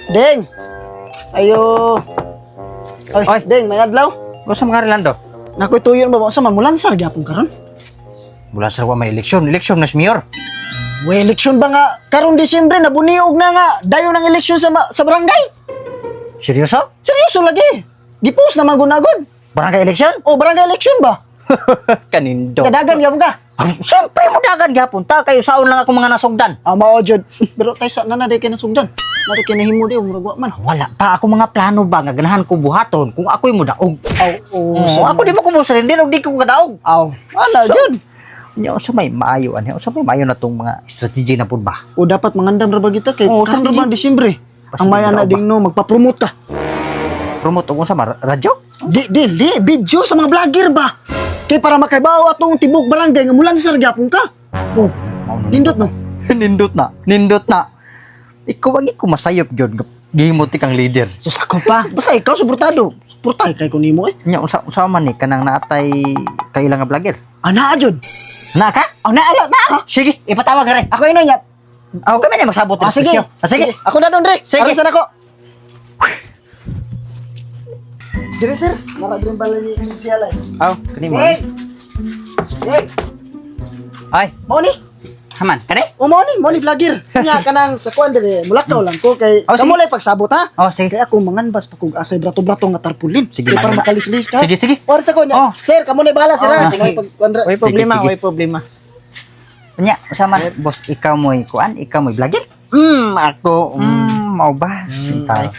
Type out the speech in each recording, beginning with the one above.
Deng. Ayo. Oy. Deng, may adlaw. Gusto mga Rolando? Nakoy tuyon ba sa mamulansar gyapon karon? Mula sa may eleksyon na si Mayor. Way eleksyon ba nga karong Disyembre nabuniog na nga dayon ang eleksyon sa barangay? Seryoso? Seryoso lagi. Gipos na magunagod. Barangay eleksyon? O barangay eleksyon ba? Kanindo. Dadagan gyapon ka. Siyempre mo dagan gyapon ta kayo saon lang ako mga nasugdan. Mao jud. Pero tay sa na day kay nasugdan. Nari kay nahimo di umurag man. Wala pa ako mga plano ba nga ganahan ko buhaton kung ako'y mo daog. Ako di mo kumusulin din og di ko kadaog. Ala jud. Nya sa may maayo ani, sa may maayo na tong mga strategy na pud ba. O dapat mangandam ra ba kita kay Oo, karon ra ba Disyembre. Ang maya na ba? ding no magpa-promote ka. Promote og sa radyo? Dili video sa mga vlogger ba. Kay para makaibaw atong tibok barangay nga mulansar gyapon ka. Oh, nindot no. Nindot na. Ikaw wagi ko masayop gyud gihimot kang leader. Sus ako pa. Basta ikaw suportado. Suportay kay ko nimo eh. Nya usa man ni kanang naatay kailang nga vlogger. Ana jud. Na ka? Na ha. Sige, ipatawag re. Ako ino nya. Ako kami na magsabot ng Sige. presyo. Sige. Ako na don re. Sige. Arisan ako. Dire sir, mara din bala ni siya lay. Kani mo. Hey. Hey, Ay, mo ni. haman, kani? O mo ni vlogger. Nya kanang sa kuan dire, mulakaw lang ko kay Oh, kamo lay pagsabot ha. Oh, sige. Kaya ako manganbas pa kog asay brato-brato nga tarpulin. Sige, Kaya para man. makalis-lis ka. Sige, sige. Or sa kunya. Oh. Sir, kamo lay bahala sir ha. Sige. Sige pag Way problema, way problema. Nya, usama boss, ikaw mo'y kuan, ikaw mo'y vlogger? Ako. Mau ba? Sinta.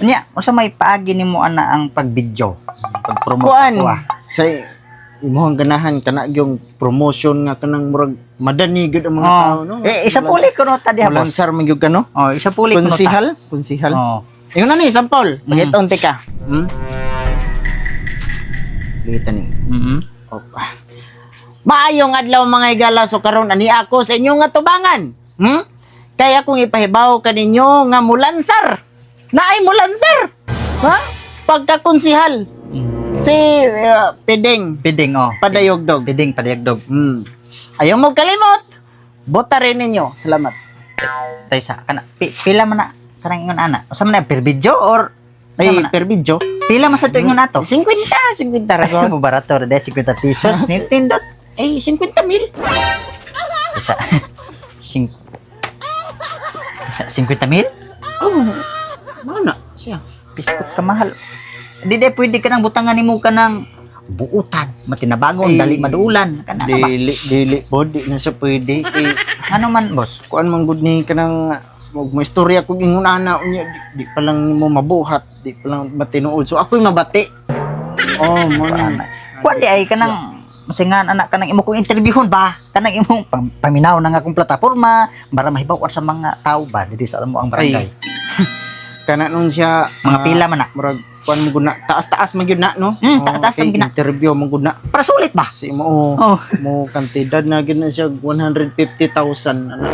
Nya, usa may paagi nimo ana ang pag-video. Pag-promote Kuan. ko, Sa imuhang ganahan kana yung promotion nga kanang murag madani gud ang mga tao no. Isa puli ko no tadi ha boss. Lansar man gyud ka no. Oh, isa puli ko no. Konsihal. Oh. Ingon na ni sampol. Pagitaon ti ka. Lita ni. Opa. Maayong adlaw mga igala so karon ani ako sa inyong nga tubangan. Kaya kung ipahibaw kaninyo nga mulansar. Naay mulansar. Ha? Pagkakonsihal. Si Piding Piding oh. Padayogdog. Piding padayagdog. Ayaw mo kalimot. Bota rin ninyo. Salamat. Taysa kana pila man na kanang ingon ana. Usa man na per video or Ay, per video. pila man sa to ingon ato? 50 ra Ay, mo barato de 50 pesos nintindot. Ay, 50,000. Isa. 50,000? Oh. Mana siya? Piskot ka mahal. Di de pwede ka nang butangan nimo ka ng buutan, matinabangon, Ay. dali maduulan. Kana ba? Dili body na siya pwede. Ano man, boss? Kuan man gud ni kanang mo istorya kog ingon ana unya di pa lang mo mabuhat, di pa lang matinuod. So ako'y mabati. Oh, mo na. Kuan di ay kanang masingan anak kanang imo kong interviewon ba? Kanang imong paminaw na nga akong plataporma para mahibaw sa mga tao ba dito sa amo ang barangay. Kana nun siya Mga pila man na. murag kuan mo gud na taas-taas man gyud na no. Taas-taas kay man gyud na. interview mo gud na. Para sulit ba? Si mo Oh. mo kantidad na gid na siya 150,000 ana.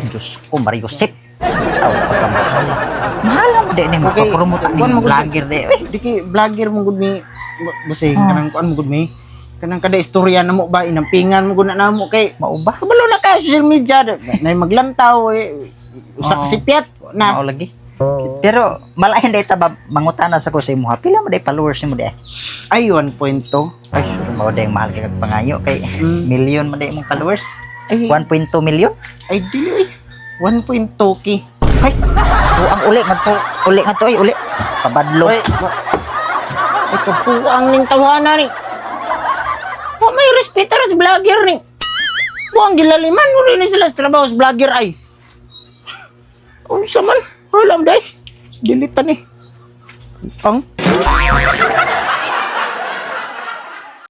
Diyos ko, Mario Sip. Tao ka mahal. Mahal mo din mo Okay, promote ni kuwan mo gud- vlogger de. Di kay vlogger mo gud mi basing kanang kuan mo gud mi. Kanang kada istorya na mo ba inampingan mo gud na namo kay Mao ba? kabalo na ka social media na maglantaw usa ka Oh. sipiat Mao na. lagi. Pero malahin day ta ba mangutana sa ko sa imo ha. Pila mo day followers nimo di? Ay 1.2. Ay, sure mo day mahal kay pangayo kay million man day imong followers. Ay 1.2 million? ay dili 1.2 ki. Ay, ang uli nga to ay uli. Pabadlo. Ay kapuang ning tawhana ni. Wa may respeto sa vlogger ni. Buang gilaliman mo rin sila sa trabaho sa vlogger ay. Unsa man? Alam dai. Dilitan ni. Ang